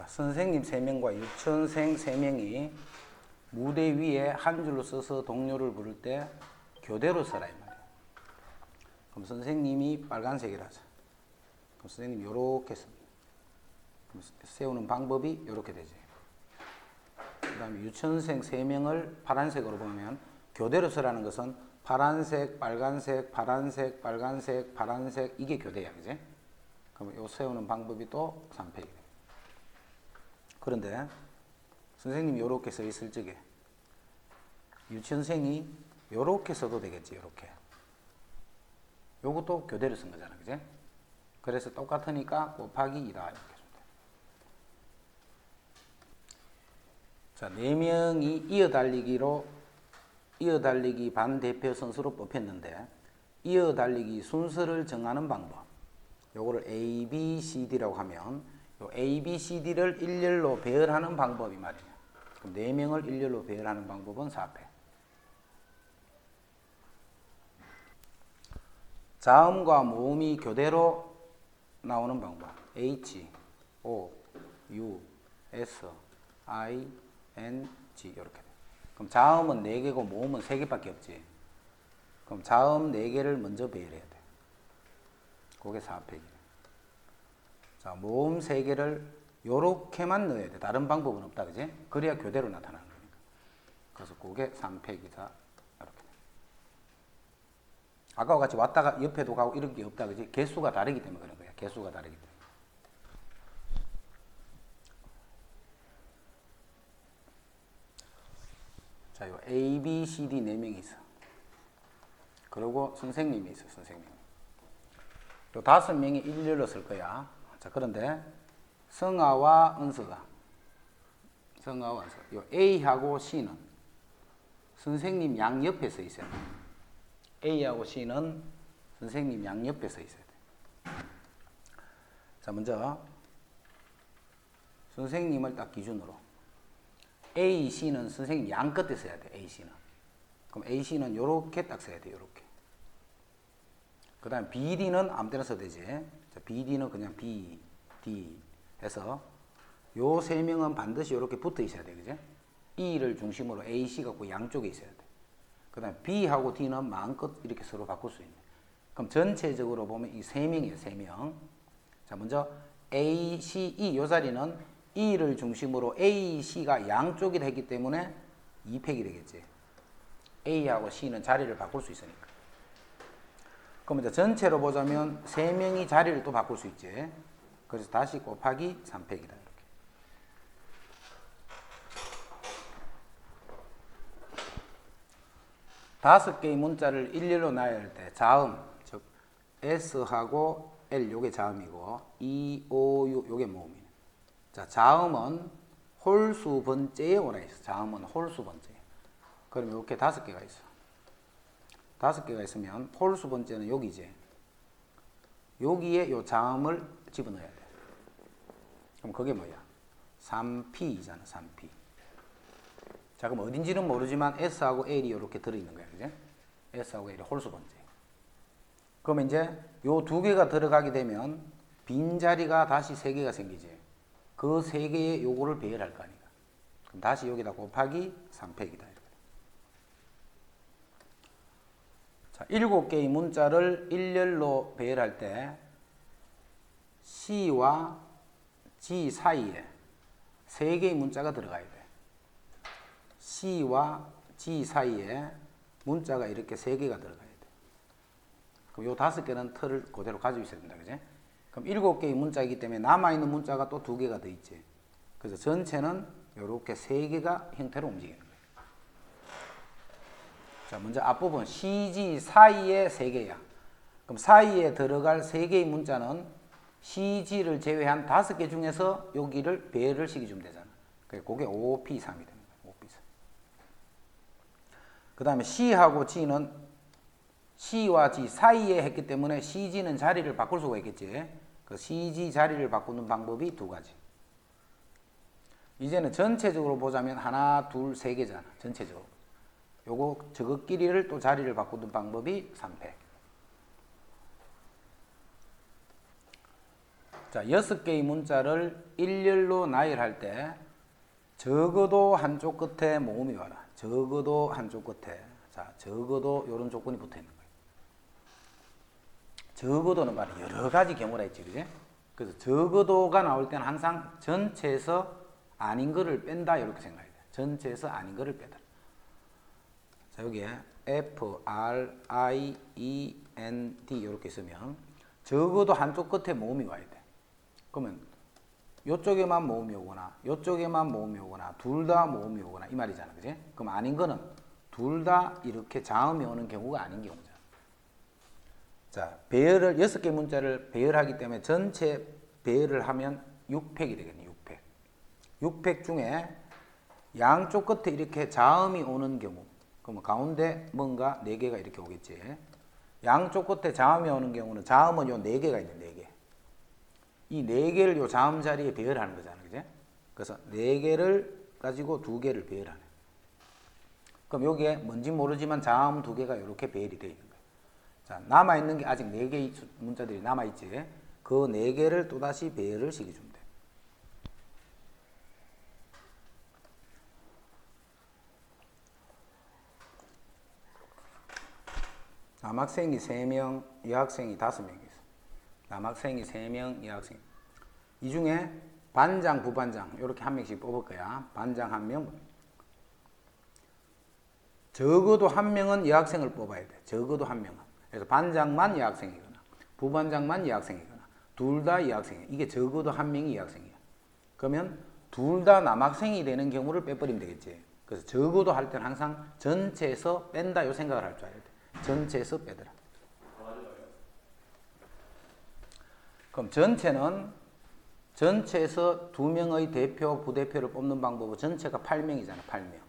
자, 선생님 3명과 유치원생 3명이 무대 위에 한 줄로 서서 동료를 부를 때 교대로 서라 이 말이에요. 그럼 선생님이 빨간색이라 하자. 그럼 선생님이 요렇게 씁니다. 그럼 세우는 방법이 이렇게 되지. 그 다음에 유치원생 3명을 파란색으로 보면 교대로 서라는 것은 파란색, 빨간색, 파란색, 빨간색, 파란색 이게 교대야. 그지? 그럼 요 세우는 방법이 또 3팩이에요. 그런데 선생님이 요렇게 서 있을 적에 유치원생이 요렇게 써도 되겠지. 요렇게. 요것도 교대로 쓴 거잖아. 그지? 그래서 똑같으니까 곱하기 2다. 이렇게 줍니다. 자, 4명이 이어달리기 반대표 선수로 뽑혔는데 이어달리기 순서를 정하는 방법. 요거를 A, B, C, D라고 하면 요 A, B, C, D를 일렬로 배열하는 방법이 말이야. 그럼 4명을 일렬로 배열하는 방법은 4패. 자음과 모음이 교대로 나오는 방법. H, O, U, S, I, N, G 이렇게 돼. 그럼 자음은 4개고 모음은 3개밖에 없지. 그럼 자음 4개를 먼저 배열해야 돼. 그게 4팩이네. 자, 모음 3개를 요렇게만 넣어야 돼. 다른 방법은 없다. 그지? 그래야 교대로 나타나는 거니까. 그래서 그게 3팩이다. 이렇게. 아까와 같이 왔다가 옆에도 가고 이런 게 없다. 그지? 개수가 다르기 때문에 그런 거야. 개수가 다르기 때문에. 자, 요 A, B, C, D 4명이 있어. 그리고 선생님이 있어. 선생님. 요 5명이 일렬로 쓸 거야. 자, 그런데 성아와 은서가 요 A하고 C는 선생님 양옆에 서 있어야 돼. A하고 C는 선생님 양옆에 서 있어야 돼. 자, 먼저 선생님을 딱 기준으로 A, C는 선생님 양 끝에 써야 돼. A, C는. 그럼 A, C는 요렇게 딱 써야 돼. 요렇게. 그 다음에 B, D는 아무 때나 써도 되지. 자, B, D는 그냥 B, D 해서 요 3명은 반드시 이렇게 붙어 있어야 돼. 그죠? E를 중심으로 A, C가 그 양쪽에 있어야 돼. 그 다음에 B하고 D는 마음껏 이렇게 서로 바꿀 수 있네. 그럼 전체적으로 보면 이 3명이에요. 3명. 자, 먼저 A, C, E 요 자리는 E를 중심으로 A, C가 양쪽이라 했기 때문에 2팩이 되겠지. A하고 C는 자리를 바꿀 수 있으니까. 그럼 이제 전체로 보자면 3명이 자리를 또 바꿀 수 있지. 그래서 다시 곱하기 3팩이다. 이렇게. 다섯 개의 문자를 일렬로 놔야 할 때 자음, 즉 S하고 L 요게 자음이고 E, O, U 요게 모음이네. 자, 자음은 홀수 번째에 오라 있어. 자음은 홀수 번째. 그러면 이렇게 5개가 있어. 5개가 있으면 홀수 번째는 여기지. 여기에 요 자음을 집어넣어야 돼. 그럼 그게 뭐야? 3P이잖아. 3P. 자, 그럼 어딘지는 모르지만 S하고 L이 이렇게 들어있는 거야. 그지? S하고 L이 홀수 번째. 그러면 이제 요 2개가 들어가게 되면 빈자리가 다시 3개가 생기지. 그 3개의 요거를 배열할 거 아니야. 그럼 다시 여기다 곱하기 3팩이다. 자, 7개의 문자를 일렬로 배열할 때 C와 G 사이에 3개의 문자가 들어가야 돼. C와 G 사이에 문자가 이렇게 3개가 들어가야 돼. 그럼 요 5개는 틀을 그대로 가지고 있어야 된다. 그지? 그럼 7개의 문자이기 때문에 남아있는 문자가 또 2개가 더 있지. 그래서 전체는 이렇게 3개가 형태로 움직이는 거예요. 자, 먼저 앞부분 CG 사이에 3개야. 그럼 사이에 들어갈 3개의 문자는 CG를 제외한 5개 중에서 여기를 배열을 시켜주면 되잖아. 그게 OP3이 되는 거야. OP3. 그 다음에 C하고 G는 C와 G 사이에 했기 때문에 CG는 자리를 바꿀 수가 있겠지. 그 CG 자리를 바꾸는 방법이 2가지. 이제는 전체적으로 보자면 하나, 둘, 3개잖아. 전체적으로. 요거 저것끼리를 또 자리를 바꾸는 방법이 3팩. 자, 6개의 문자를 일렬로 나열할 때 적어도 한쪽 끝에 모음이 와라. 적어도 한쪽 끝에. 자, 적어도 이런 조건이 붙어 있는 거예요. 적어도는 바로 여러 가지 경우라 했지, 그지? 그래서 적어도가 나올 때는 항상 전체에서 아닌 거를 뺀다 이렇게 생각해야 돼. 전체에서 아닌 거를 빼다. 자, 여기에 F, R, I, E, N, D 이렇게 있으면 적어도 한쪽 끝에 모음이 와야 돼. 그러면 요쪽에만 모음이 오거나 요쪽에만 모음이 오거나 둘 다 모음이 오거나 이 말이잖아, 그지? 그럼 아닌 거는 둘 다 이렇게 자음이 오는 경우가 아닌 경우잖아. 자, 배열을 6개 문자를 배열하기 때문에 전체 배열을 하면 6팩이 되겠네. 6팩. 6팩 중에 양쪽 끝에 이렇게 자음이 오는 경우, 그러면 가운데 뭔가 4개가 이렇게 오겠지. 양쪽 끝에 자음이 오는 경우는 자음은 요 4개가 있네. 4개. 이 4개를 요 자음 자리에 배열하는 거잖아, 그지? 그래서 4개를 가지고 2개를 배열하네. 그럼 여기에 뭔지 모르지만 자음 2개가 이렇게 배열이 되어 있는 거야. 자, 남아있는 게 아직 4개의 문자들이 남아있지. 그 4개를 또다시 배열을 시켜주면 돼. 남학생이 3명, 여학생이 5명 있어. 남학생이 3명, 여학생. 이 중에 반장, 부반장 이렇게 한 명씩 뽑을 거야. 반장 1명. 적어도 1명은 여학생을 뽑아야 돼. 적어도 1명은. 그래서 반장만 여학생이거나 부반장만 여학생이거나 둘 다 여학생이야. 이게 적어도 1명이 여학생이야. 그러면 둘 다 남학생이 되는 경우를 빼버리면 되겠지. 그래서 적어도 할 때는 항상 전체에서 뺀다 요 생각을 할 줄 알아야 돼. 전체에서 빼더라. 그럼 전체에서 2명의 대표, 부대표를 뽑는 방법은 전체가 8명이잖아. 8명.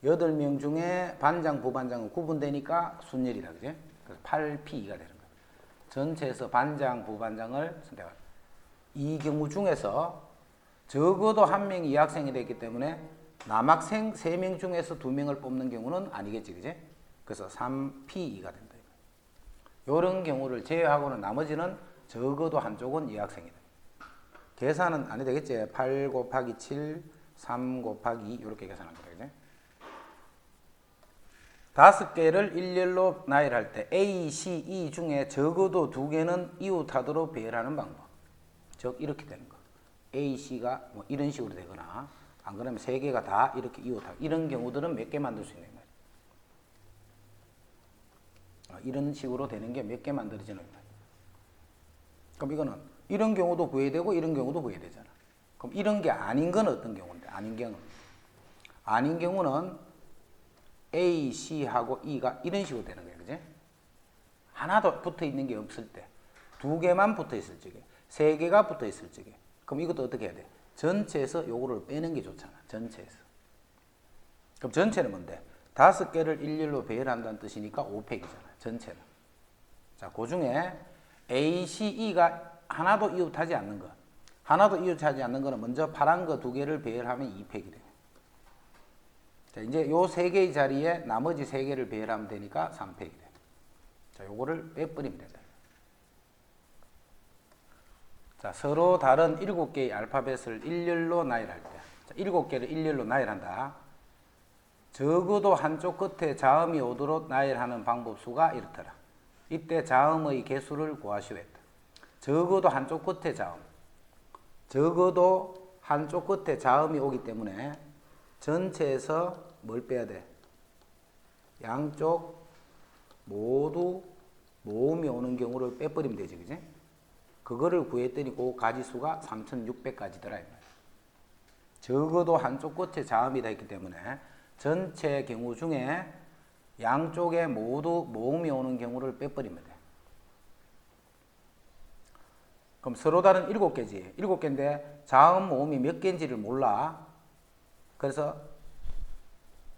8명 중에 반장, 부반장은 구분되니까 순열이다. 그지? 그래서 8P2가 되는 거야. 전체에서 반장, 부반장을 선택할. 이 경우 중에서 적어도 1명이 여학생이 됐기 때문에 남학생 3명 중에서 2명을 뽑는 경우는 아니겠지. 그지? 그래서 3P2가 된다. 이런 경우를 제외하고는 나머지는 적어도 한쪽은 여학생이다. 계산은 안 해도 되겠지. 8 곱하기 7, 3 곱하기 2 이렇게 계산한 거다. 그지? 5개를 일렬로 나열할 때 A, C, E 중에 적어도 2개는 이웃하도록 배열하는 방법. 즉 이렇게 되는 거. A, C가 뭐 이런 식으로 되거나 안 그러면 3개가 다 이렇게 이웃하고 이런 경우들은 몇 개 만들 수 있는 거예요. 이런 식으로 되는 게 몇 개 만들어지는 거예요. 그럼 이거는 이런 경우도 구해야 되고 이런 경우도 구해야 되잖아. 그럼 이런 게 아닌 건 어떤 경우인데? 아닌 경우는 A, C하고 E가 이런 식으로 되는 거예요. 그지? 하나도 붙어 있는 게 없을 때, 2개만 붙어 있을 적에, 3개가 붙어 있을 적에. 그럼 이것도 어떻게 해야 돼? 전체에서 요거를 빼는 게 좋잖아. 전체에서. 그럼 전체는 뭔데? 5개를 일렬로 배열한다는 뜻이니까 5팩이잖아. 전체는. 자, 그 중에 A, C, E가 하나도 이웃하지 않는 거. 하나도 이웃하지 않는 거는 먼저 파란 거 2개를 배열하면 2팩이 돼. 자, 이제 요 3개의 자리에 나머지 3개를 배열하면 되니까 3팩이 돼. 자, 요거를 빼버리면 된다. 자, 서로 다른 7개의 알파벳을 일렬로 나열할 때. 자, 7개를 일렬로 나열한다. 적어도 한쪽 끝에 자음이 오도록 나열하는 방법 수가 이렇더라. 이때 자음의 개수를 구하시오 했다. 적어도 한쪽 끝에 자음. 적어도 한쪽 끝에 자음이 오기 때문에 전체에서 뭘 빼야 돼? 양쪽 모두 모음이 오는 경우를 빼버리면 되지, 그지? 그거를 구했더니 그 가지수가 3600가지더라. 적어도 한쪽 끝에 자음이 있기 때문에 전체 경우 중에 양쪽에 모두 모음이 오는 경우를 빼버리면 돼. 그럼 서로 다른 7개지. 7개인데 자음 모음이 몇 개인지를 몰라. 그래서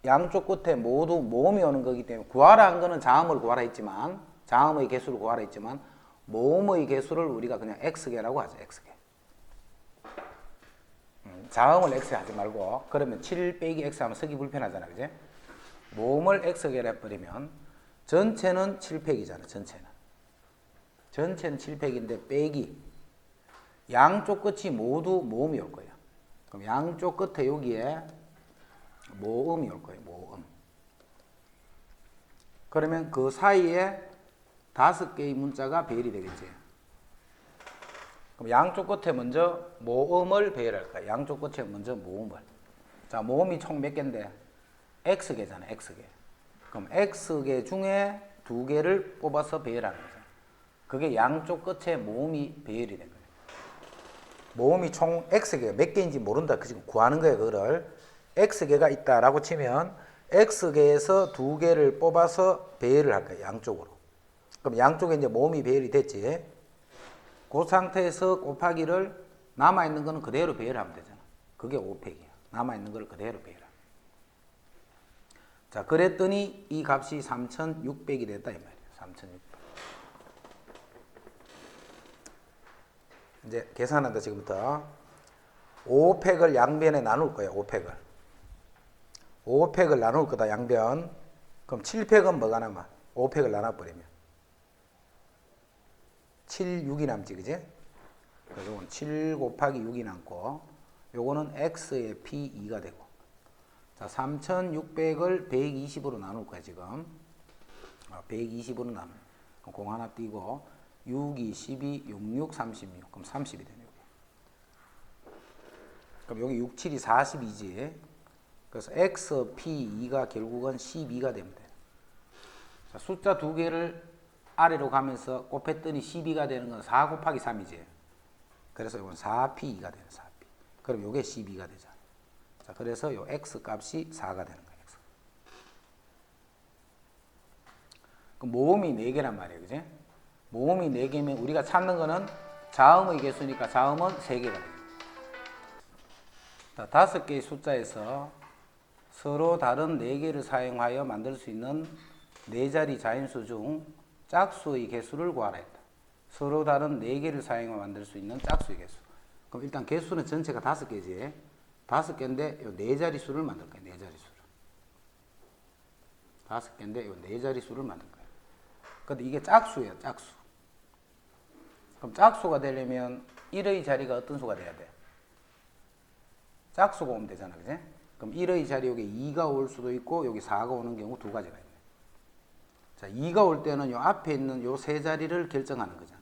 양쪽 끝에 모두 모음이 오는 거기 때문에 구하라 한 거는 자음을 구하라 했지만 자음의 개수를 구하라 했지만 모음의 개수를 우리가 그냥 X개라고 하죠. X개. 자음을 X 하지 말고 그러면 7 빼기 X 하면 쓰기 불편하잖아. 그지? 모음을 X개로 해버리면 전체는 7팩이잖아. 전체는 7팩인데 빼기 양쪽 끝이 모두 모음이 올 거예요. 그럼 양쪽 끝에 여기에 모음이 올 거예요. 모음. 그러면 그 사이에 5개의 문자가 배열이 되겠지. 그럼 양쪽 끝에 먼저 모음을 배열할 거야. 양쪽 끝에 먼저 모음을. 자, 모음이 총 몇 개인데? X개잖아, X개. 그럼 X개 중에 2개를 뽑아서 배열하는 거죠. 그게 양쪽 끝에 모음이 배열이 된 거예요. 모음이 총 X개가 몇 개인지 모른다. 그 지금 구하는 거예요, 그거를. X개가 있다라고 치면 X개에서 2개를 뽑아서 배열을 할 거예요, 양쪽으로. 그럼 양쪽에 이제 모음이 배열이 됐지. 그 상태에서 곱하기를 남아있는 거는 그대로 배열하면 되잖아. 그게 5팩이야. 남아있는 걸 그대로 배열하면. 자, 그랬더니 이 값이 3600이 됐다 이 말이에요. 3600. 이제 계산한다 지금부터. 5팩을 양변에 나눌 거야. 5팩을. 5팩을 나눌 거다 양변. 그럼 7팩은 뭐가 남아? 5팩을 나눠버리면 7, 6이 남지, 그지? 그래서 이건 7 곱하기 6이 남고, 요거는 x의 p2가 되고. 자, 3600을 120으로 나눌 거야, 지금. 120으로 나눠. 그럼 공 하나 띄고, 6, 2, 12, 6, 6, 36. 그럼 30이 되네, 여기. 그럼 여기 6, 7이 42지. 그래서 x, p2가 결국은 12가 되면 돼. 자, 숫자 2개를 아래로 가면서 곱했더니 12가 되는 건 4 곱하기 3이지. 그래서 이건 4p2가 돼요. 4p. 그럼 이게 12가 되잖아. 자, 그래서 요 x 값이 4가 되는 거예요. x. 그럼 모음이 4개란 말이에요. 그지? 모음이 4개면 우리가 찾는 거는 자음의 개수니까 자음은 3개가 돼요. 자, 5개의 숫자에서 서로 다른 4개를 사용하여 만들 수 있는 4자리 자인수 중 짝수의 개수를 구하라 했다. 서로 다른 4개를 사용하여 만들 수 있는 짝수의 개수. 그럼 일단 개수는 전체가 5개지. 5개인데 요 4자리 수를 만들 거예요. 4자리 수를. 5개인데 요 4자리 수를 만들 거예요. 근데 이게 짝수예요. 짝수. 그럼 짝수가 되려면 1의 자리가 어떤 수가 돼야 돼? 짝수가 오면 되잖아. 그지? 그럼 1의 자리 여기 2가 올 수도 있고 여기 4가 오는 경우 2가지가 있네. 자, 2가 올 때는 요 앞에 있는 요 세 자리를 결정하는 거잖아.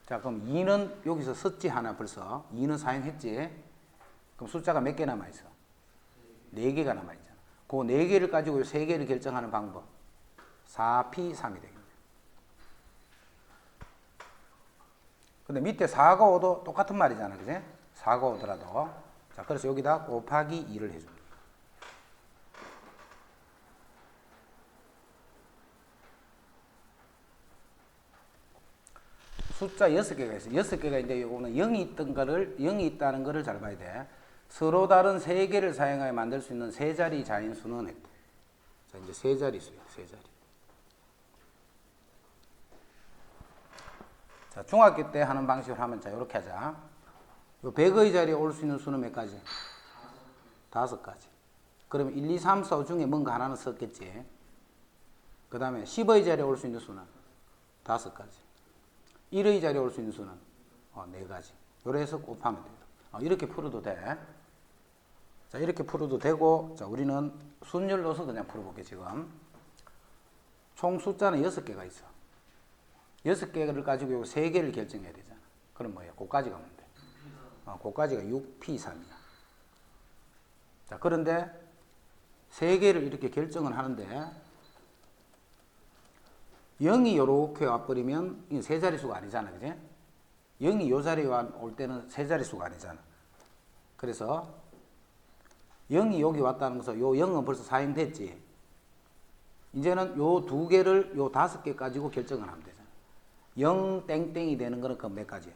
자, 그럼 2는 여기서 썼지 하나 벌써. 2는 사용했지. 그럼 숫자가 몇 개 남아있어? 4개가 남아있잖아. 그 4개를 가지고 요 3개를 결정하는 방법. 4p3이 되겠네. 근데 밑에 4가 오도 똑같은 말이잖아. 그지? 4가 오더라도. 자, 그래서 여기다 곱하기 2를 해줍니다. 숫자 6개가 있어요. 6개가 있는데 이거는 0이 있던 거를 0이 있다는 거를 잘 봐야 돼. 서로 다른 3개를 사용하여 만들 수 있는 3자리 자인수는 했대. 자, 이제 3자리 수예요. 3자리. 자, 중학교 때 하는 방식으로 하면 자, 이렇게 하자. 요 100의 자리에 올 수 있는 수는 몇 가지? 5가지. 그러면 1, 2, 3, 4, 5 중에 뭔가 하나는 썼겠지. 그 다음에 10의 자리에 올 수 있는 수는 5가지. 1의 자리에 올 수 있는 수는 4가지. 요래 해서 곱하면 돼요. 이렇게 풀어도 돼. 자, 이렇게 풀어도 되고, 자, 우리는 순열 넣어서 그냥 풀어볼게, 지금. 총 숫자는 6개가 있어. 6개를 가지고 요 3개를 결정해야 되잖아. 그럼 뭐야? 그까지 가면 돼. 그까지가 6p3이야. 자, 그런데 3개를 이렇게 결정을 하는데, 0이 요렇게 와버리면 이게 세 자릿수가 아니잖아. 그지? 0이 요 자리에 올 때는 세 자릿수가 아니잖아. 그래서 0이 여기 왔다는 것은 요 0은 벌써 사용됐지. 이제는 요 2개를 요 5개 가지고 결정을 하면 되잖아. 0 땡땡이 되는 거는 그 몇 가지야?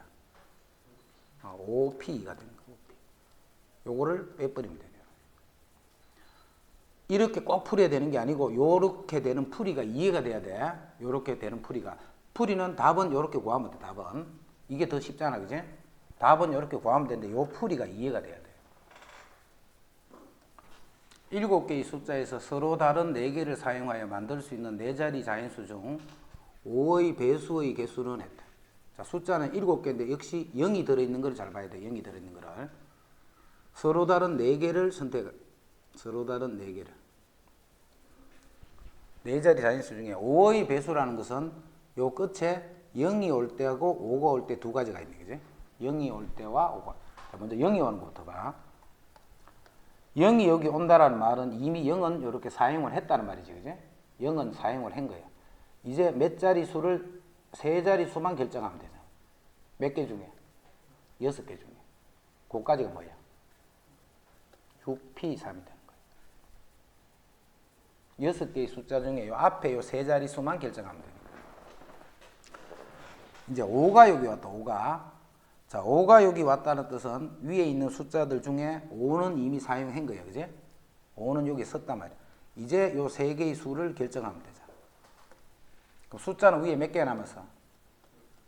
5p가 되는 거. 5p. 요거를 빼버리면 되네요. 이렇게 꼭 풀어야 되는 게 아니고 요렇게 되는 풀이가 이해가 돼야 돼. 요렇게 되는 풀이가. 풀이는 답은 요렇게 구하면 돼. 답은. 이게 더 쉽잖아. 그지? 답은 요렇게 구하면 되는데 요 풀이가 이해가 돼야 돼. 7개의 숫자에서 서로 다른 4개를 사용하여 만들 수 있는 4자리 자인수 중 5의 배수의 개수는 했다. 자, 숫자는 7개인데 역시 0이 들어있는 걸 잘 봐야 돼. 0이 들어있는 거를. 서로 다른 4개를 서로 다른 4개를. 네 자리 자연수 중에 5의 배수라는 것은 요 끝에 0이 올 때하고 5가 올 때 두 가지가 있네. 그지? 0이 올 때와 5가. 자, 먼저 0이 오는 것부터 봐. 0이 여기 온다라는 말은 이미 0은 이렇게 사용을 했다는 말이지. 그지? 0은 사용을 한 거예요. 이제 몇 자리 수를 세 자리 수만 결정하면 되죠. 몇 개 중에? 6개 중에. 그까지가 뭐야? 6P3이 되는 거예요. 6개의 숫자 중에 요 앞에 요 세 자리 수만 결정하면 됩니다. 이제 5가 여기 왔다. 5가. 자, 5가 여기 왔다는 뜻은 위에 있는 숫자들 중에 5는 이미 사용한 거예요. 그지? 5는 여기 썼단 말이야. 이제 요 세 개의 수를 결정하면 되죠. 그럼 숫자는 위에 몇 개가 남았어?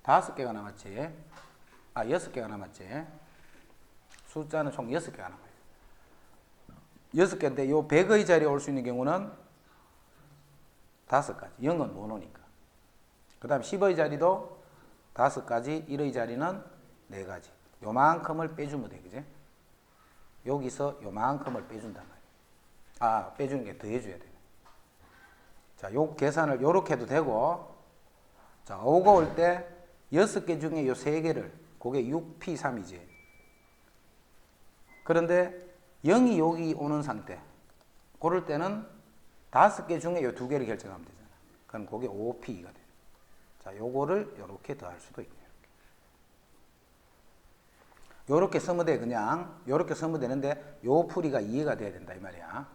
5개가 남았지. 6개가 남았지. 숫자는 총 6개가 남아요. 6개인데 요 100의 자리에 올 수 있는 경우는 5가지. 0은 못 오니까. 그 다음에 10의 자리도 5가지. 1의 자리는 4가지. 요만큼을 빼주면 돼. 그지? 여기서 요만큼을 빼준단 말이야. 빼주는 게 더해줘야 돼. 자, 요 계산을 요렇게 해도 되고, 자, 5가 올 때 6개 중에 요 3개를, 그게 6P3이지. 그런데 0이 여기 오는 상태. 그럴 때는 5개 중에 요 2개를 결정하면 되잖아. 그럼 그게 5P가 돼. 자, 요거를 요렇게 더할 수도 있고. 요렇게 쓰면 돼. 그냥 요렇게 쓰면 되는데 요 풀이가 이해가 돼야 된다 이 말이야.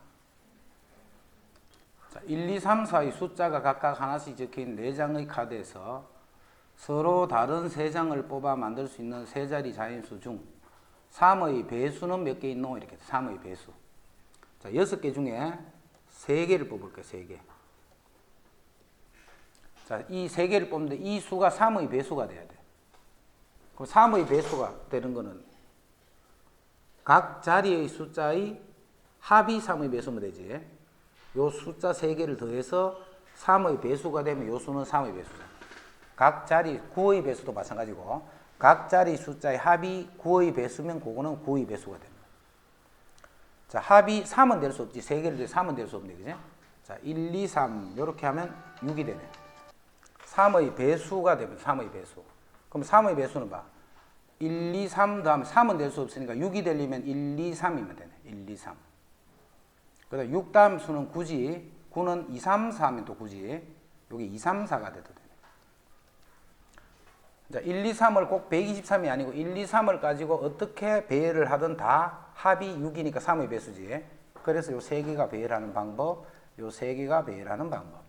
자, 1, 2, 3, 4의 숫자가 각각 하나씩 적힌 4장의 카드에서 서로 다른 3장을 뽑아 만들 수 있는 세 자리 자연수 중 3의 배수는 몇 개 있노? 이렇게 3의 배수. 자, 6개 중에 3개를 뽑을게요. 3개. 자, 이 3개를 뽑는데 이 수가 3의 배수가 돼야 돼. 그럼 3의 배수가 되는 거는 각 자리의 숫자의 합이 3의 배수면 되지. 요 숫자 3개를 더해서 3의 배수가 되면 요 수는 3의 배수잖아. 각 자리 9의 배수도 마찬가지고 각 자리 숫자의 합이 9의 배수면 그거는 9의 배수가 됩니다. 자, 합이 3은 될 수 없지. 3개를 더해 3은 될 수 없네. 그지? 자, 1, 2, 3 이렇게 하면 6이 되네. 3의 배수가 되면 3의 배수. 그럼 3의 배수는 봐. 1, 2, 3 다음에 3은 될 수 없으니까 6이 되려면 1, 2, 3이면 되네. 1, 2, 3. 그 다음 6 다음 수는 9지. 9는 2, 3, 4 하면 또 9지. 여기 2, 3, 4가 돼도 되네. 자, 1, 2, 3을 꼭 123이 아니고 1, 2, 3을 가지고 어떻게 배열을 하든 다 합이 6이니까 3의 배수지. 그래서 요 3개가 배열하는 방법, 요 3개가 배열하는 방법.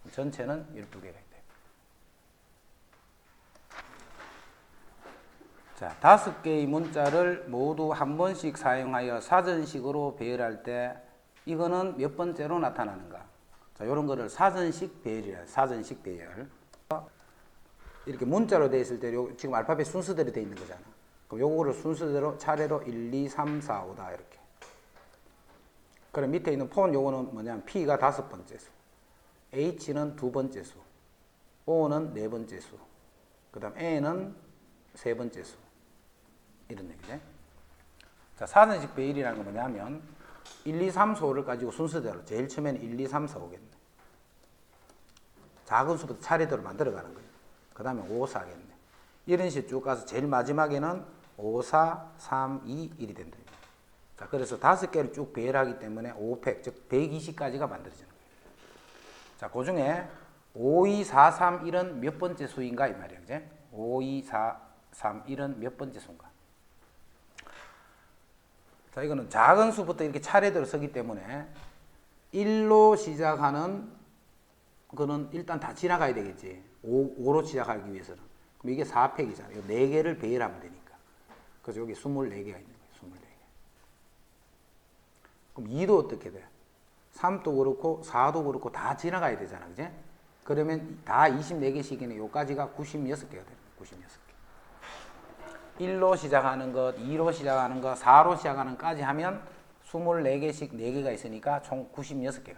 이렇게. 전체는 12개가 있다. 자, 5개의 문자를 모두 한 번씩 사용하여 사전식으로 배열할 때 이거는 몇 번째로 나타나는가? 자, 요런 거를 사전식 배열이라. 사전식 배열. 이렇게 문자로 되어 있을 때 지금 알파벳 순서대로 되어 있는 거잖아. 그럼 요거를 순서대로 차례로 1, 2, 3, 4, 5다 이렇게. 그럼 밑에 있는 폰 요거는 뭐냐면 P가 5번째 수, H는 2번째 수, O는 4번째 수, 그 다음 N은 3번째 수. 이런 얘기죠. 자, 사전식 배열이라는 건 뭐냐면 1, 2, 3, 4, 5를 가지고 순서대로 제일 처음에는 1, 2, 3, 4, 5겠네. 작은 수부터 차례대로 만들어가는 거예요. 그 다음에 5, 4겠네. 이런 식으로 쭉 가서 제일 마지막에는 5, 4, 3, 2, 1이 된다. 자, 그래서 5개를 쭉 배열하기 때문에 5팩, 즉 120까지가 만들어지는 거예요. 자, 그 중에 5, 2, 4, 3, 1은 몇 번째 수인가 이 말이에요. 그제? 5, 2, 4, 3, 1은 몇 번째 수인가? 자, 이거는 작은 수부터 이렇게 차례대로 쓰기 때문에 1로 시작하는 그거는 일단 다 지나가야 되겠지. 5로 시작하기 위해서는. 그럼 이게 4팩이잖아요. 이 4개를 배열하면 되니까. 그래서 여기 24개가 있는 거예요. 24개. 그럼 2도 어떻게 돼? 3도 그렇고 4도 그렇고 다 지나가야 되잖아. 그지? 그러면 다 24개씩이네. 요까지가 96개가 돼요. 96개. 1로 시작하는 것, 2로 시작하는 것, 4로 시작하는 것까지 하면 24개씩 4개가 있으니까 총 96개가 돼요.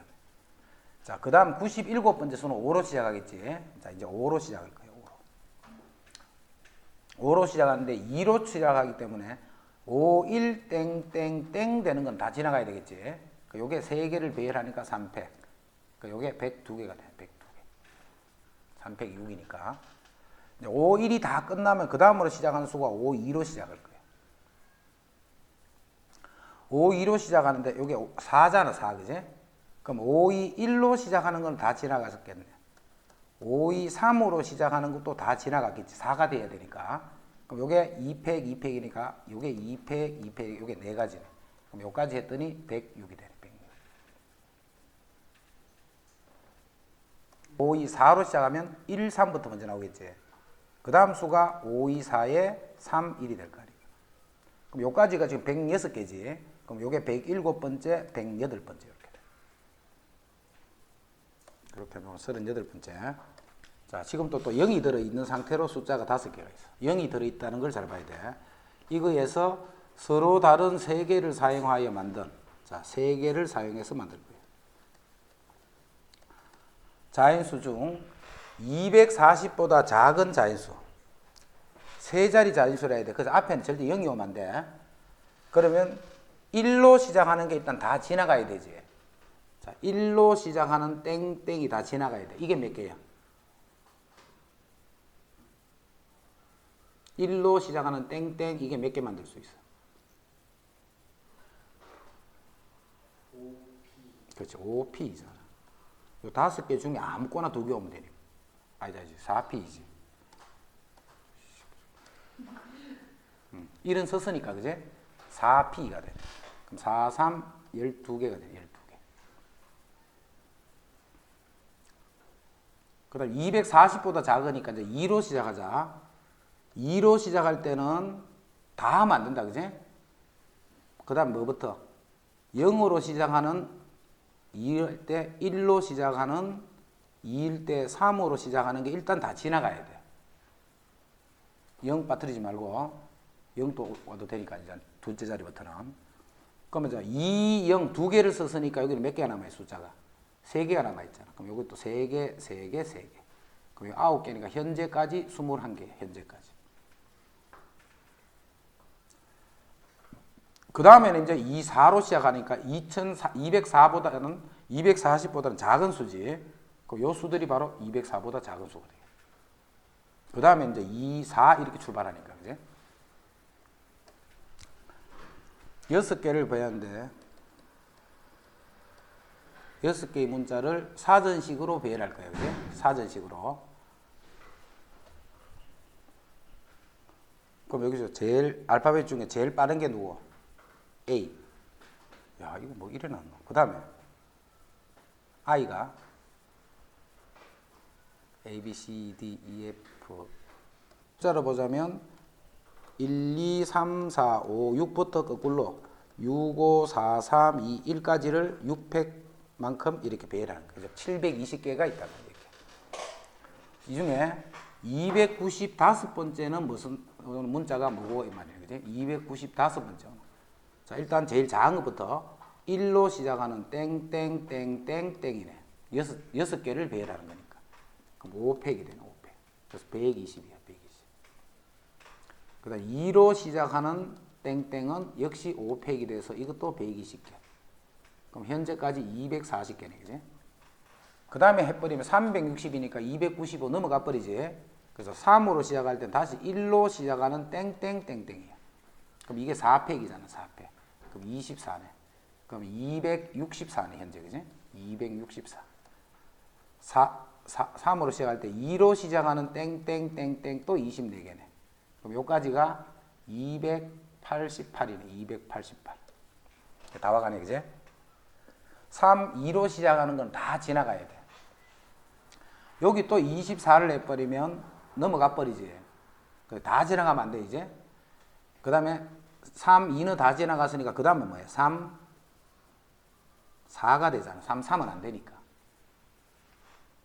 자, 그 다음 97번째 수는 5로 시작하겠지. 자, 이제 5로 시작할 거예요. 5로. 5로 시작하는데 2로 시작하기 때문에 5, 1, 땡땡땡 되는 건 다 지나가야 되겠지. 요게 3개를 배열하니까 3팩. 요게 102개가 돼. 102개. 3팩 6이니까. 5, 1이 다 끝나면 그 다음으로 시작하는 수가 5, 2로 시작할 거예요. 5, 2로 시작하는데 요게 4잖아, 4. 그지? 그럼 5, 2, 1로 시작하는 건 다 지나갔었겠네. 5, 2, 3으로 시작하는 것도 다 지나갔겠지. 4가 돼야 되니까. 그럼 요게 2팩, 2팩이니까 요게 2팩, 2팩, 요게 4가지네. 그럼 요까지 했더니 106이 되네. 106. 5, 2, 4로 시작하면 1, 3부터 먼저 나오겠지. 그 다음 수가 5, 2, 4에 3, 1이 될 거 아니에요. 그럼 요까지가 지금 106개지. 그럼 요게 107번째, 108번째 이렇게 돼. 그렇게 하면 38번째. 자, 지금 또 0이 들어있는 상태로 숫자가 5개가 있어. 0이 들어있다는 걸 잘 봐야 돼. 이거에서 서로 다른 3개를 사용하여 만든, 자, 3개를 사용해서 만들 거예요. 자인수 중 240보다 작은 자인수. 3자리 자인수라 해야 돼. 그래서 앞에는 절대 0이 오면 안 돼. 그러면 1로 시작하는 게 일단 다 지나가야 되지. 자, 1로 시작하는 땡땡이 다 지나가야 돼. 이게 몇 개야? 1로 시작하는 땡땡 이게 몇 개 만들 수 있어? 5P. 그렇지, 5P잖아. 요 5개 중에 아무거나 2개 오면 되니까. 아니다, 4P이지. 1은 썼으니까, 그제? 4P가 돼. 그럼 4, 3, 12개가 돼, 12개. 그 다음 240보다 작으니까 이제 2로 시작하자. 2로 시작할 때는 다 하면 안 된다, 그지? 그 다음 뭐부터? 0으로 시작하는 2일 때 1로 시작하는 2일 때 3으로 시작하는 게 일단 다 지나가야 돼. 0 빠뜨리지 말고 0도 와도 되니까 이제 둘째 자리부터는. 그러면 이제 2, 0 2개를 썼으니까 여기는 몇 개가 남아있어, 숫자가? 3개가 남아있잖아. 그럼 이것도 3개, 3개, 3개. 그럼 9개니까 현재까지 21개, 현재까지. 그 다음에는 이제 2, 4로 시작하니까 240보다는 작은 수지. 그럼 요 수들이 바로 204보다 작은 수가 돼요. 그 다음에 이제 2, 4 이렇게 출발하니까, 그지? 6개를 배웠는데, 6개의 문자를 사전식으로 배열할 거예요, 그지? 사전식으로. 그럼 여기서 제일, 알파벳 중에 제일 빠른 게 누구? A. 야, 이거 뭐 이래 놨노? 그 다음에 I가 A, B, C, D, E, F. 숫자로 보자면 1, 2, 3, 4, 5, 6부터 거꾸로 6, 5, 4, 3, 2, 1까지를 6팩만큼 이렇게 배열하는 거죠. 720개가 있다는 거예요. 이 중에 295번째는 무슨 문자가 뭐고 이 말이에요. 그죠? 295번째. 자, 일단 제일 작은 것부터 1로 시작하는 땡땡땡땡땡이네. 6개를 배열하는 거니까. 그럼 5팩이 되네, 5팩. 그래서 120이야, 120. 그 다음 2로 시작하는 땡땡은 역시 5팩이 돼서 이것도 120개. 그럼 현재까지 240개네, 그지? 그 다음에 해버리면 360이니까 295 넘어가 버리지. 그래서 3으로 시작할 땐 다시 1로 시작하는 땡땡땡땡이야. 그럼 이게 4팩이잖아, 4팩. 그럼 24네. 그럼 264네, 현재, 그지? 264. 3으로 시작할 때 2로 시작하는 땡땡땡땡 또 24개네. 그럼 요까지가 288이네, 288. 다 와가네, 그지? 3, 2로 시작하는 건 다 지나가야 돼. 여기 또 24를 해버리면 넘어가 버리지. 다 지나가면 안 돼, 이제. 그 다음에 3, 2는 다 지나갔으니까 그 다음에 뭐예요? 3, 4가 되잖아. 3, 3은 안 되니까.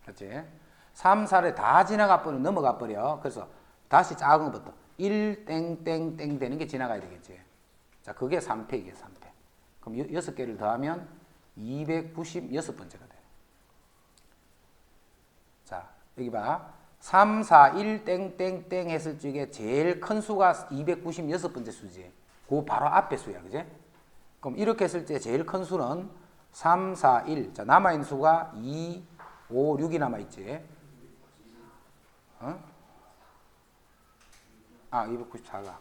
그렇지? 3, 4를 다 지나가 버리면 넘어가 버려. 그래서 다시 작은 것부터 1, 땡땡땡 되는 게 지나가야 되겠지. 자, 그게 3팩이에요, 3팩. 그럼 6개를 더하면 296번째가 돼. 자, 여기 봐. 3, 4, 1, 땡땡땡 했을 적에 제일 큰 수가 296번째 수지. 그 바로 앞에 수야, 그지? 그럼 이렇게 했을 때 제일 큰 수는 3, 4, 1. 자, 남아있는 수가 2, 5, 6이 남아있지. 어? 아, 294가.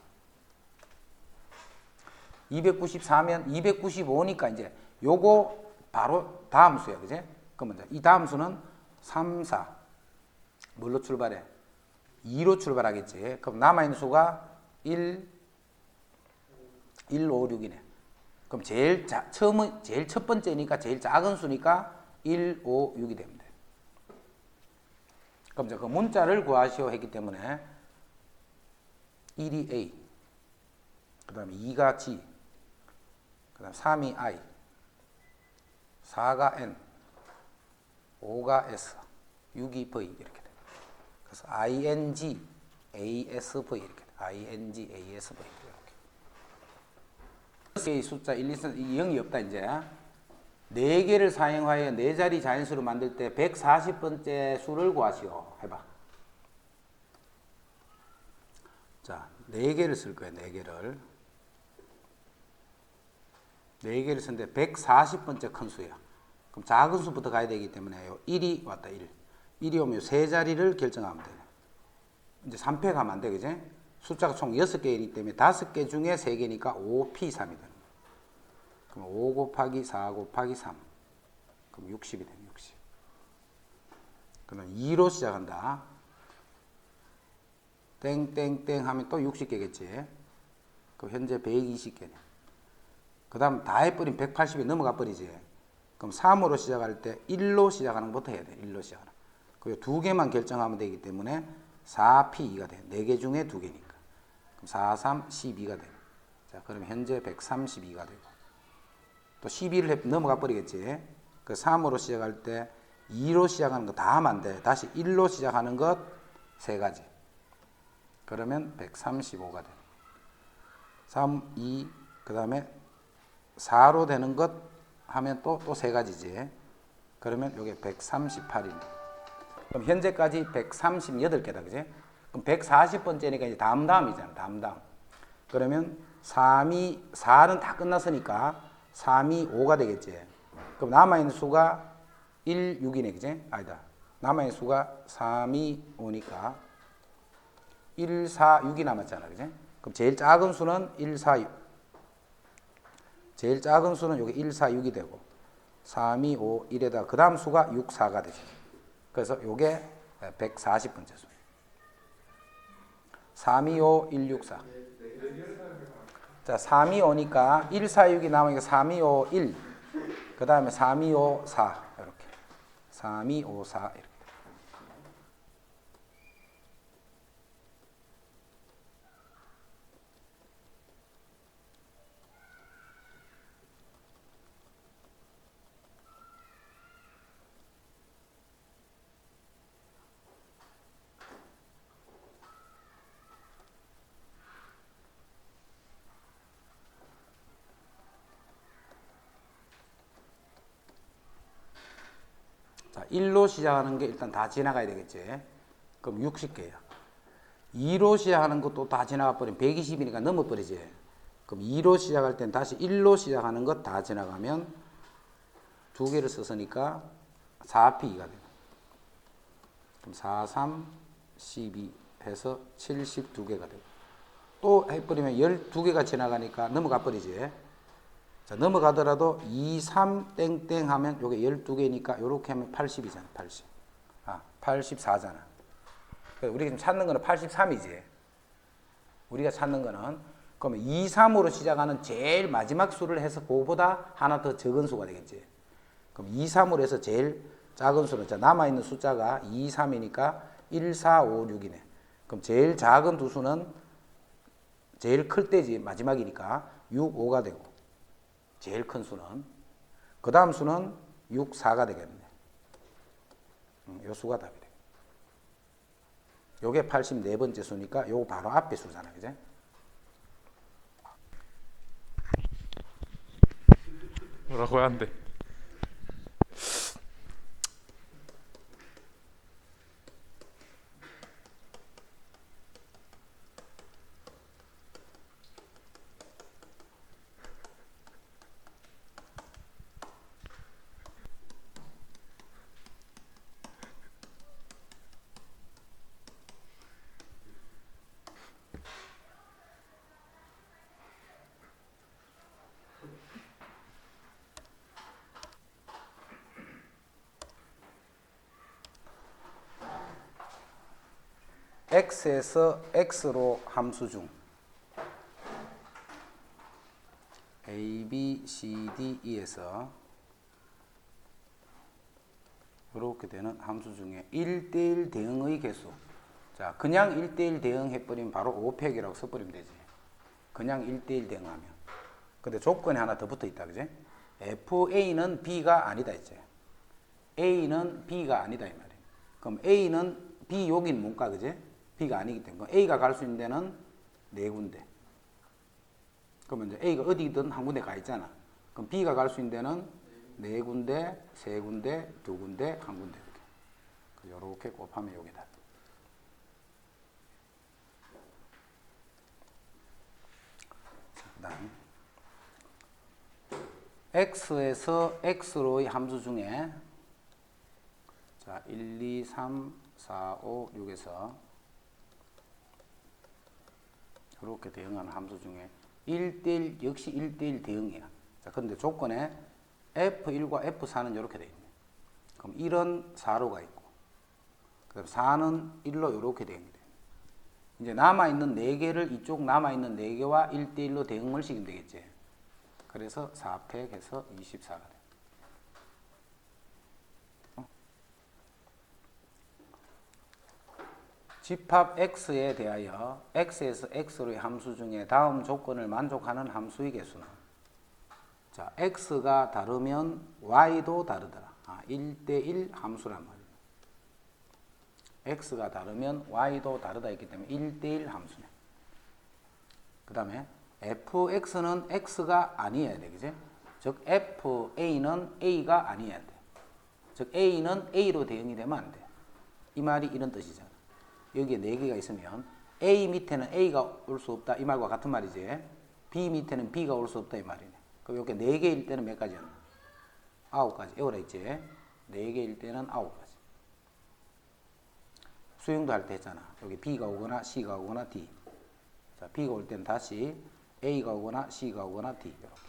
294면 295니까 이제 요거 바로 다음 수야, 그지? 그러면 이 다음 수는 3, 4. 뭘로 출발해? 2로 출발하겠지. 그럼 남아있는 수가 1, 1, 5, 6이네. 그럼 제일 첫 번째니까 제일 작은 수니까 1, 5, 6이 되면 돼. 그럼 이제 그 문자를 구하시오 했기 때문에 1이 A, 그 다음에 2가 G, 그 다음에 3이 I, 4가 N, 5가 S, 6이 V 이렇게 돼. 그래서 ING, ASV 이렇게 돼. ING, ASV 이렇게. 이 숫자 1, 2, 3, 0이 없다 이제. 4개를 사용하여 4자리 자연수를 만들 때 140번째 수를 구하시오. 해봐. 자, 4개를 쓸 거야. 4개를. 4개를 쓰는데 140번째 큰 수야. 그럼 작은 수부터 가야 되기 때문에 1이 왔다. 1. 1이 오면 3자리를 결정하면 돼. 이제 3패 가면 안 돼. 그지? 숫자가 총 6개이기 때문에 5개 중에 3개니까 5P3이 되는 거야. 그럼 5 곱하기 4 곱하기 3. 그럼 60이 되네. 60. 그럼 2로 시작한다. 땡땡땡 하면 또 60개겠지. 그럼 현재 120개네. 그 다음 다 해버리면 180에 넘어가 버리지. 그럼 3으로 시작할 때 1로 시작하는 것부터 해야 돼. 1로 시작하는. 그리고 2개만 결정하면 되기 때문에 4P2가 돼. 4개 중에 2개니까. 그럼 4, 3, 12가 돼. 자, 그러면 현재 132가 되고. 또 12를 넘어가 버리겠지. 그 3으로 시작할 때 2로 시작하는 거 다 하면 안 돼. 다시 1로 시작하는 것 3가지. 그러면 135가 돼. 3, 2, 그 다음에 4로 되는 것 하면 또 3가지지. 그러면 이게 138이네. 그럼 현재까지 138개다. 그지? 그럼 140번째니까 이제 다음이잖아. 다음. 그러면 3이, 4는 다 끝났으니까 3이 5가 되겠지. 그럼 남아있는 수가 1, 6이네. 그지? 아니다. 남아있는 수가 3이 5니까 1, 4, 6이 남았잖아. 그지? 그럼 제일 작은 수는 1, 4, 6. 제일 작은 수는 여기 1, 4, 6이 되고 3, 2, 5, 1에다 그 다음 수가 6, 4가 되죠. 그래서 요게 140번째 수. 3, 2, 5, 1, 6, 4. 자, 3, 2, 5니까 1, 4, 6이 남으니까 3, 2, 5, 1. 그 다음에 3, 2, 5, 4. 이렇게. 3, 2, 5, 4. 이렇게. 자, 1로 시작하는 게 일단 다 지나가야 되겠지. 그럼 60개야. 2로 시작하는 것도 다 지나가 버리면 120이니까 넘어버리지. 그럼 2로 시작할 땐 다시 1로 시작하는 것 다 지나가면 2개를 썼으니까 4P2가 돼. 그럼 4, 3, 12 해서 72개가 되고. 또 해버리면 12개가 지나가니까 넘어가 버리지. 자, 넘어가더라도 2, 3, 땡땡 하면 요게 12개니까 요렇게 하면 80이잖아. 80. 아, 84잖아. 우리가 지금 찾는 거는 83이지. 우리가 찾는 거는 그러면 2, 3으로 시작하는 제일 마지막 수를 해서 그거보다 하나 더 적은 수가 되겠지. 그럼 2, 3으로 해서 제일 작은 수는 자, 남아있는 숫자가 2, 3이니까 1, 4, 5, 6이네. 그럼 제일 작은 두 수는 제일 클 때지 마지막이니까 6, 5가 되고 제일 큰 수는 그 다음 수는 6, 4가 되겠네. 요 수가 답이 돼. 요게 84번째 수니까 요 바로 앞에 수잖아. 그제? 뭐라고 해야 한대. x에서 x로 함수 중 a, b, c, d, e에서 이렇게 되는 함수 중에 1대1 대응의 개수. 자, 그냥 1대1 대응해버리면 바로 5팩이라고 써버리면 되지. 그냥 1대1 대응하면. 근데 조건이 하나 더 붙어 있다, 그지? FA는 B가 아니다, 했지. A는 B가 아니다, 이 말이야. 그럼 A는 B 여기는 뭔가, 그지? B가 아니기 때문에. A가 갈 수 있는 데는 4군데. 그러면 이제 A가 어디든 한 군데 가 있잖아. 그럼 B가 갈 수 있는 데는 4군데, 3군데, 2군데, 1군데 이렇게. 이렇게 곱하면 여기다. 자, 그다음 x에서 x로의 함수 중에 자, 1, 2, 3, 4, 5, 6에서 이렇게 대응하는 함수 중에 1대1 역시 1대1 대응이야. 자, 근데 조건에 F1과 F4는 이렇게 되어 있네. 그럼 1은 4로 가 있고, 그 다음 4는 1로 이렇게 대응이 돼. 이제 남아있는 4개를 이쪽 남아있는 4개와 1대1로 대응을 시키면 되겠지. 그래서 4팩 해서 24가 돼. 집합 x에 대하여 x에서 x로의 함수 중에 다음 조건을 만족하는 함수의 개수는 자, x가 다르면 y도 다르더라. 1대1 함수란 말이에요. x가 다르면 y도 다르다 했기 때문에 1대1 함수네. 그 다음에 fx는 x가 아니어야 돼. 그지? 즉 fa는 a가 아니어야 돼. 즉 a는 a로 대응이 되면 안 돼. 이 말이 이런 뜻이잖아. 여기에 4개가 있으면 A 밑에는 A가 올 수 없다. 이 말과 같은 말이지. B 밑에는 B가 올 수 없다. 이 말이네. 그럼 이렇게 4개일 때는 몇 가지였나? 9가지. 에워라 있지. 4개일 때는 9가지. 수용도 할 때 했잖아. 여기 B가 오거나 C가 오거나 D. 자, B가 올 때는 다시 A가 오거나 C가 오거나 D. 이렇게.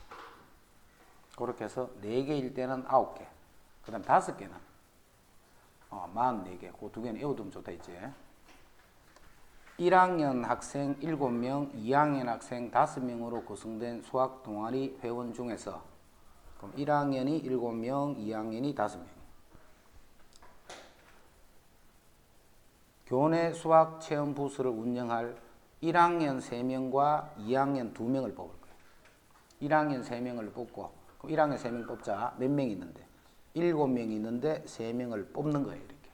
그렇게 해서 4개일 때는 9개. 그 다음 5개는 44개. 그 2개는 에워두면 좋다 있지. 1학년 학생 7명, 2학년 학생 5명으로 구성된 수학 동아리 회원 중에서 그럼 1학년이 7명, 2학년이 5명. 교내 수학 체험 부스를 운영할 1학년 3명과 2학년 2명을 뽑을 거예요. 1학년 3명을 뽑고 그럼 1학년 3명 뽑자. 몇 명이 있는데? 7명이 있는데 3명을 뽑는 거예요. 이렇게.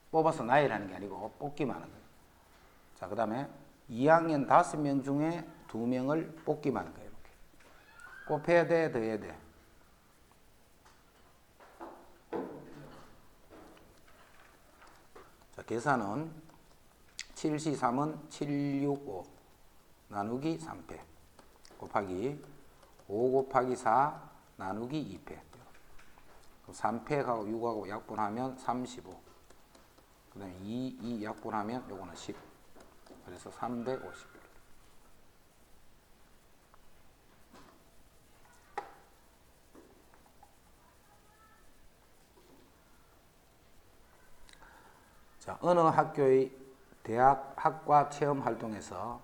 뽑아서 나열하는 게 아니고 뽑기만 하는 거예요. 자, 그 다음에 2학년 5명 중에 2명을 뽑기만 하는 거예요. 이렇게. 곱해야 돼, 더해야 돼. 자, 계산은 7C3은 765 나누기 3패 곱하기 5 곱하기 4 나누기 2패. 3패하고 6하고 약분하면 35. 그 다음에 2 약분하면 요거는 10. 그래서 350. 자, 어느 학교의 대학 학과 체험 활동에서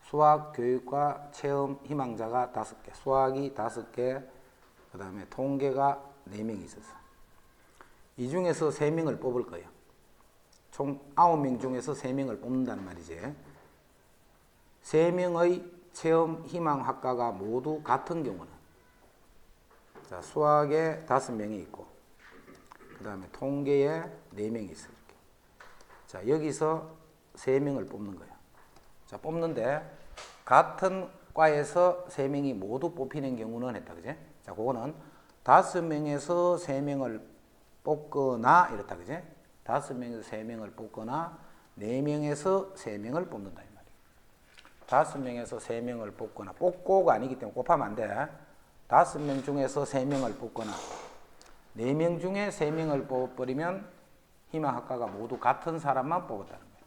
수학 교육과 체험 희망자가 5개, 수학이 5개, 그 다음에 통계가 4명이 있었어. 이 중에서 3명을 뽑을 거예요. 총 9명 중에서 3명을 뽑는다는 말이지. 3명의 체험 희망 학과가 모두 같은 경우는 자, 수학에 5명이 있고 그 다음에 통계에 4명이 있어요. 이렇게. 자, 여기서 3명을 뽑는 거예요. 자, 뽑는데 같은 과에서 3명이 모두 뽑히는 경우는 했다. 그지? 자, 그거는 5명에서 3명을 뽑거나 이렇다. 그지? 5명에서 3명을 뽑거나 4명에서 3명을 뽑는다. 이 말이에요. 5명에서 3명을 뽑거나 뽑고가 아니기 때문에 곱하면 안 돼. 5명 중에서 3명을 뽑거나 4명 중에 3명을 뽑아버리면 희망학과가 모두 같은 사람만 뽑았다는 거예요.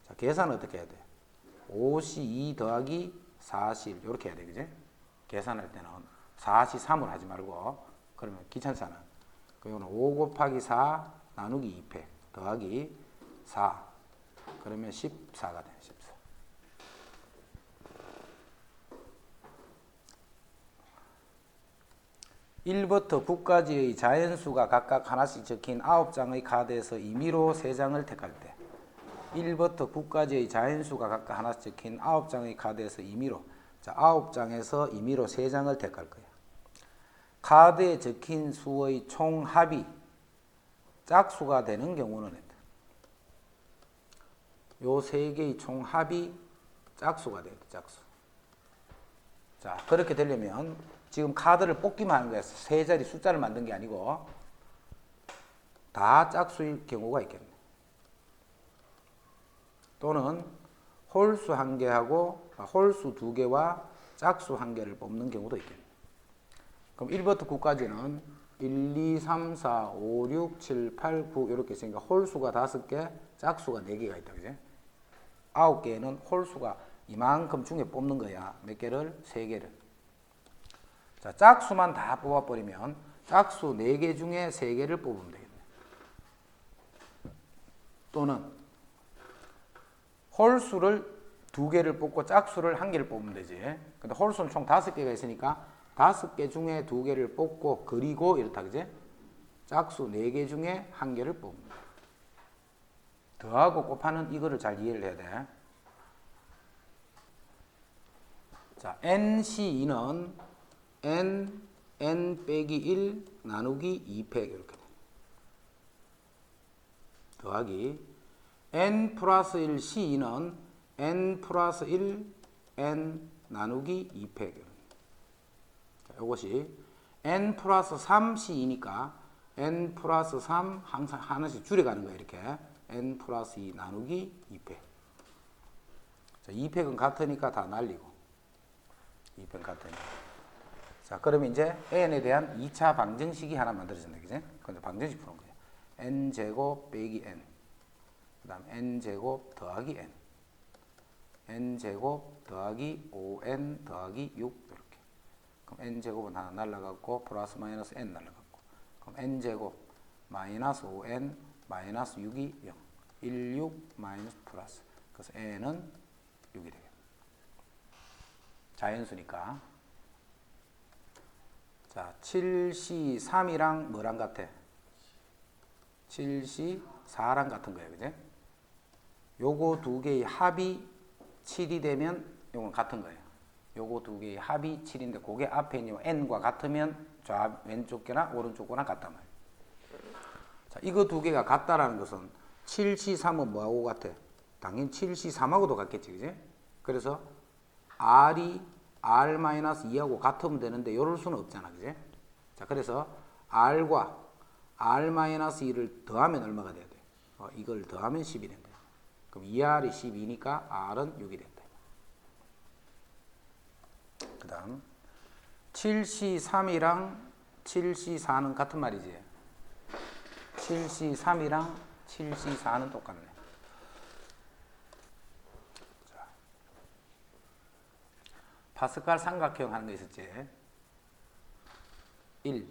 자, 계산 어떻게 해야 돼? 5C2 더하기 4C1 이렇게 해야 돼. 그지? 계산할 때는 4C3을 하지 말고 그러면 귀찮잖아. 그러면 5 곱하기 4 나누기 2패 더하기 4. 그러면 14가 돼요. 14. (1부터 9까지의) 자연수가 각각 하나씩 적힌 9장의 카드에서 임의로 3장을 택할 때 1부터 9까지의 자연수가 각각 하나씩 적힌 9장의 카드에서 임의로 9장에서 임의로 3장을 택할 거예요. 카드에 적힌 수의 총합이 짝수가 되는 경우는 요 3개의 총합이 짝수가 돼요. 짝수. 자, 그렇게 되려면 지금 카드를 뽑기만 하는 거예요. 3자리 숫자를 만든 게 아니고 다 짝수일 경우가 있겠네. 또는 홀수 1개하고 홀수 2개와 짝수 1개를 뽑는 경우도 있겠네. 그럼 1부터 9까지는 1, 2, 3, 4, 5, 6, 7, 8, 9 이렇게 있으니까 홀수가 5개, 짝수가 4개가 있다. 그지? 9개는 홀수가 이만큼 중에 뽑는 거야. 몇 개를? 3개를. 자, 짝수만 다 뽑아버리면 짝수 4개 중에 3개를 뽑으면 되겠네. 또는 홀수를 2개를 뽑고 짝수를 1개를 뽑으면 되지. 근데 홀수는 총 5개가 있으니까 5개 중에 2개를 뽑고 그리고 이렇다. 그지? 짝수 4개 중에 1개를 뽑으면 돼. 더하고 곱하는 이거를 잘 이해를 해야 돼. 자, NC2는 n 빼기 1 나누기 2팩 이렇게 돼. 더하기 n 플러스 1 C2는 n 플러스 1 n 나누기 2팩. 자, 이것이 n 플러스 3 C2니까 n 플러스 3 항상 하나씩 줄여가는 거예요. 이렇게 n 플러스 2 나누기 2팩. 자, 2팩은 같으니까 다 날리고 2팩 같으니까. 자, 그러면 이제 n에 대한 2차 방정식이 하나 만들어진다. 그지? 근데 방정식 푸는 거예요. n제곱 빼기 n. 그 다음 n제곱 더하기 n. n제곱 더하기 5n 더하기 6 이렇게. 그럼 n제곱은 하나 날라갔고 플러스 마이너스 n 날라갔고. 그럼 n제곱 마이너스 5n 마이너스 6이 0. 16 마이너스 플러스. 그래서 n은 6이 되겠네. 자연수니까. 자, 7C3이랑 뭐랑 같아? 7C4랑 같은 거예요. 그지? 요거 두 개의 합이 7이 되면 요건 같은 거예요. 요거 두 개의 합이 7인데 그게 앞에 있는 n과 같으면 왼쪽 개나 오른쪽 거나 같단 말이에요. 자, 이거 두 개가 같다라는 것은 7C3은 뭐하고 같아? 당연히 7C3하고도 같겠지. 그지? 그래서 R이 R-2하고 같으면 되는데 이럴 수는 없잖아. 그지? 자, 그래서 R과 R-2를 더하면 얼마가 돼야 돼? 이걸 더하면 10이 된다. 그럼 2R이 12니까 R은 6이 된다. 그 다음 7C3이랑 7C4는 같은 말이지. 7C3이랑 7C4는 똑같네. 자, 파스칼 삼각형 하는 거 있었지. 1,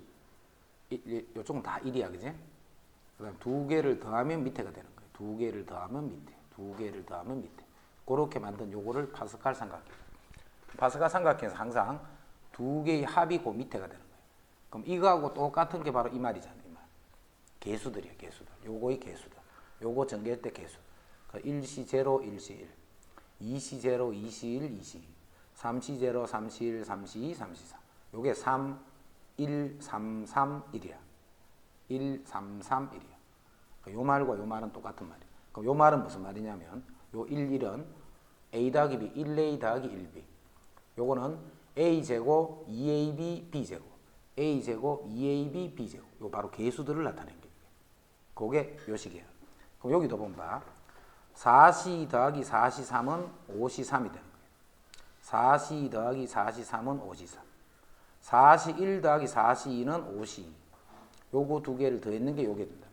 요쪽은 다 1이야. 그지? 그 다음 두 개를 더하면 밑에가 되는 거예요. 두 개를 더하면 밑에, 두 개를 더하면 밑에. 그렇게 만든 요거를 파스칼 삼각형. 파스칼 삼각형에서 항상 두 개의 합이 그 밑에가 되는 거예요. 그럼 이거하고 똑같은 게 바로 이 말이잖아요. 이 말. 개수들이야, 개수들. 요거의 개수들. 요거 전개할 때 개수. 1C0, 1C1. 2C0, 2C1, 2C2. 3C0, 3C1, 3C2, 3C3. 요게 3, 1, 3, 3, 1이야. 1, 3, 3, 1이야. 요 말과 요 말은 똑같은 말이야. 그럼 요 말은 무슨 말이냐면 요 1, 1은 A 더하기 B, 1A 더하기 1B. 요거는 A제곱, 2AB, B제곱. A제곱, 2AB, B제곱. 요 바로 개수들을 나타낸 게. 그게 요 식이야. 그럼 여기도 보면 봐. 4C 더하기 4C3은 5C3이 되는 거예요. 4C 더하기 4C3은 5C3. 4C1 더하기 4C2는 5C2. 요거 두 개를 더했는 게 요게 된다.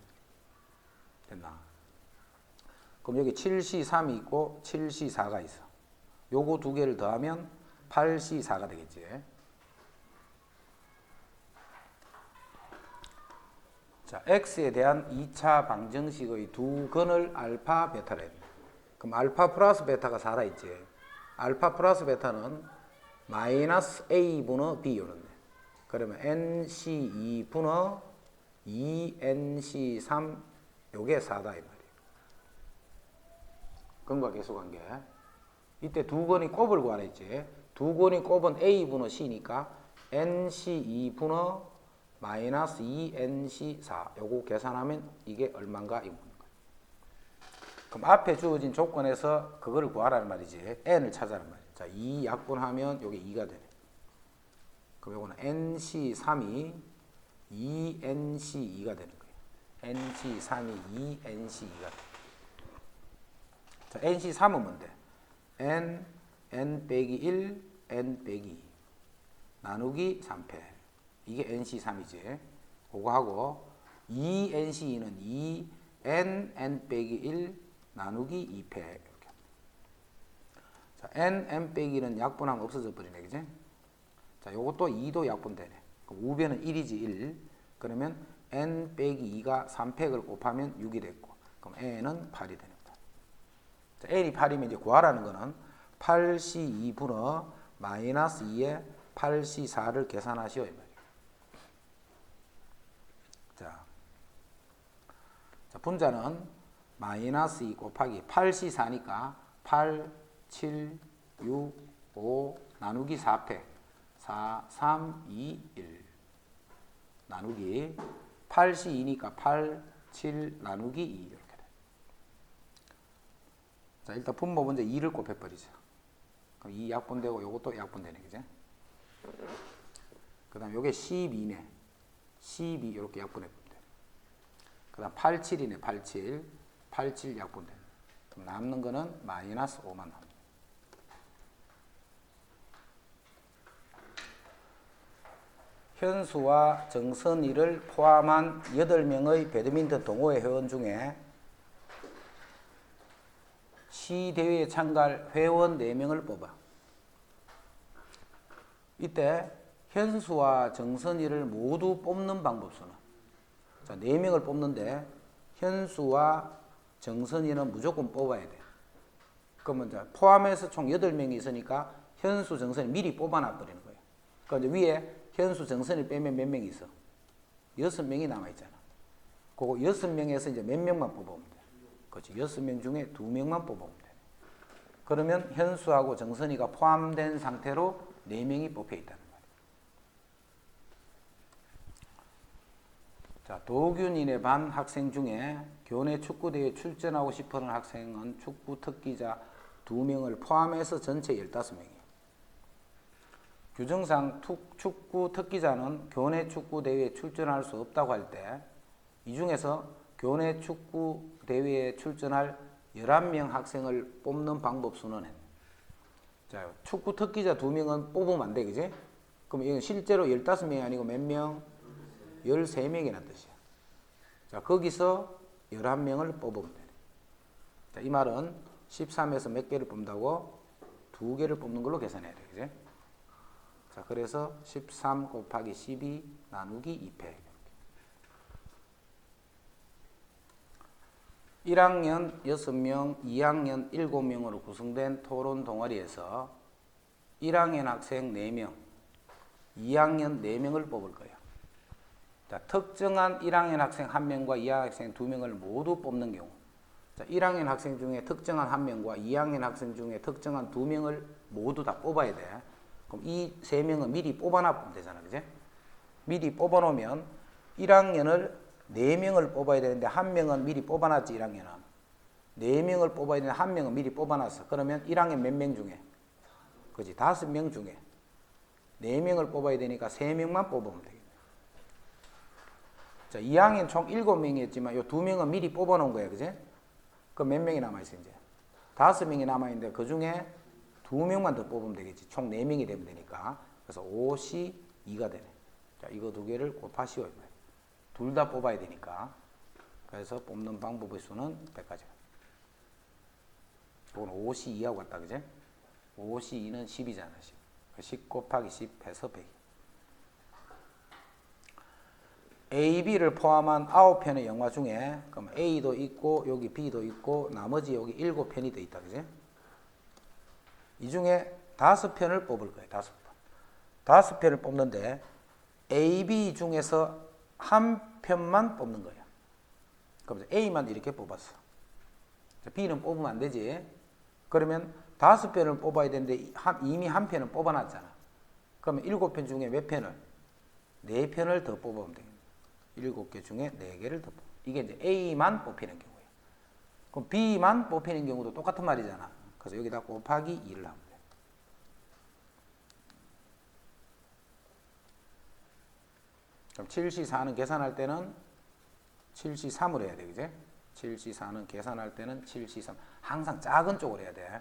됐나? 그럼 여기 7C3이 있고 7C4가 있어. 요거 두 개를 더하면 8C4가 되겠지. 자, x에 대한 2차 방정식의 두 근을 알파, 베타라 했네. 그럼 알파 플러스 베타가 살아있지. 알파 플러스 베타는 마이너스 A 분의 B 요런데. 그러면 NC2 분의 2NC3 요게 4다 이 말이에요. 근과 계수관계. 이때 두 건이 곱을 구하랬지. 두 건이 곱은 A 분의 C니까 NC2 분의 마이너스 2NC4 요거 계산하면 이게 얼마인가 이거 묻는 거예요. 그럼 앞에 주어진 조건에서 그거를 구하라는 말이지. N을 찾아라는 말이에요. 자, 2 약분하면 요게 2가 되네. 그럼 요거는 NC3이 2NC2가 되는 거예요. NC3이 2NC2가 돼. 자, NC3은 뭔데? N 빼기 1, N 빼기 2 나누기 3패. 이게 NC3이지. 그거 하고 2NC2는 2N 빼기 1 나누기 2패. 이렇게. 자, N 빼기는 약분하면 없어져 버리네. 그지? 자, 요것도 2도 약분되네. 그럼 우변은 1이지 1. 그러면 N 빼기 2가 3팩을 곱하면 6이 됐고. 그럼 N은 8이 되는 거다. 자, N이 8이면 이제 구하라는 거는 8C2 분의 마이너스 2에 8C4를 계산하시오. 이 말이에요. 자, 분자는 마이너스 2 곱하기 8C4니까 8, 7, 6, 5 나누기 4팩 4, 3, 2, 1 나누기 8C2니까 8, 7 나누기 2 이렇게 돼. 자, 일단 분모 먼저 2를 곱해버리자. 그럼 2 약분되고 요것도 약분되네. 그죠? 그 다음 요게 12네. 12 이렇게 약분해보면 돼. 그 다음 87이네. 87. 87 약분되네. 그럼 남는 거는 마이너스 5만 나옵니다. 현수와 정선이를 포함한 8명의 배드민턴 동호회 회원 중에 시대회에 참가할 회원 4명을 뽑아. 이때 현수와 정선이를 모두 뽑는 방법수는, 자, 4명을 뽑는데 현수와 정선이는 무조건 뽑아야 돼. 그러면 이제 포함해서 총 8명이 있으니까 현수, 정선이 미리 뽑아놔 버리는 거예요. 그러니까 이제 위에 현수, 정선이 빼면 몇 명이 있어? 6명이 남아있잖아. 그거 6명에서 이제 몇 명만 뽑아오면 돼. 그렇지. 6명 중에 2명만 뽑아오면 돼. 그러면 현수하고 정선이가 포함된 상태로 4명이 뽑혀 있다는 말이에요. 자, 도균이네 반 학생 중에 교내 축구대회에 출전하고 싶어하는 학생은 축구 특기자 2명을 포함해서 전체 15명이에요. 규정상 축구 특기자는 교내 축구대회에 출전할 수 없다고 할 때 이 중에서 교내 축구대회에 출전할 11명 학생을 뽑는 방법 순원은, 자, 축구 특기자 2명은 뽑으면 안 돼. 그지? 그럼 이건 실제로 15명이 아니고 몇 명? 13명이라는 뜻이야. 자, 거기서 11명을 뽑으면 돼. 자, 이 말은 13에서 몇 개를 뽑는다고? 2개를 뽑는 걸로 계산해야 돼. 그지? 자, 그래서 13 곱하기 12 나누기 2패. 1학년 6명, 2학년 7명으로 구성된 토론 동아리에서 1학년 학생 4명, 2학년 4명을 뽑을 거예요. 자, 특정한 1학년 학생 1명과 2학년 학생 2명을 모두 뽑는 경우, 자, 1학년 학생 중에 특정한 1명과 2학년 학생 중에 특정한 2명을 모두 다 뽑아야 돼. 그럼 이 3명은 미리 뽑아놔보면 되잖아. 그지? 미리 뽑아놓으면 1학년을 4명을 뽑아야 되는데 1명은 미리 뽑아놨지. 1학년은 4명을 뽑아야 되는데 1명은 미리 뽑아놨어. 그러면 1학년 몇 명 중에? 그렇지, 5명 중에 4명을 뽑아야 되니까 3명만 뽑으면 되겠네. 자, 2학년 총 7명이었지만 요 2명은 미리 뽑아놓은 거야. 그지? 그럼 몇 명이 남아있어? 이제 5명이 남아있는데 그 중에 2명만 더 뽑으면 되겠지. 총 4명이 되면 되니까. 그래서 5C 2가 되네. 자, 이거 2개를 곱하시오. 둘 다 뽑아야 되니까. 그래서 뽑는 방법의 수는 100가지야. 이건 5C 2하고 같다. 그지? 5C 2는 10이잖아. 10. 10 곱하기 10 해서 100. A, B를 포함한 9편의 영화 중에 그럼 A도 있고 여기 B도 있고 나머지 여기 7편이 돼 있다. 그지? 이 중에 5편을 뽑을 거예요. 5편. 5편을 뽑는데 A, B 중에서 한 편만 뽑는 거예요. 그럼 A만 이렇게 뽑았어. B는 뽑으면 안 되지. 그러면 5편을 뽑아야 되는데 이미 한 편은 뽑아놨잖아. 그러면 7편 중에 몇 편을? 4편을 더 뽑으면 되겠네. 7개 중에 4개를 더 뽑아. 이게 이제 A만 뽑히는 경우예요. 그럼 B만 뽑히는 경우도 똑같은 말이잖아. 그래서 여기다 곱하기 2를 하면 돼. 그럼 7C4는 계산할 때는 7C3으로 해야 돼. 그지? 7C4는 계산할 때는 7C3. 항상 작은 쪽으로 해야 돼.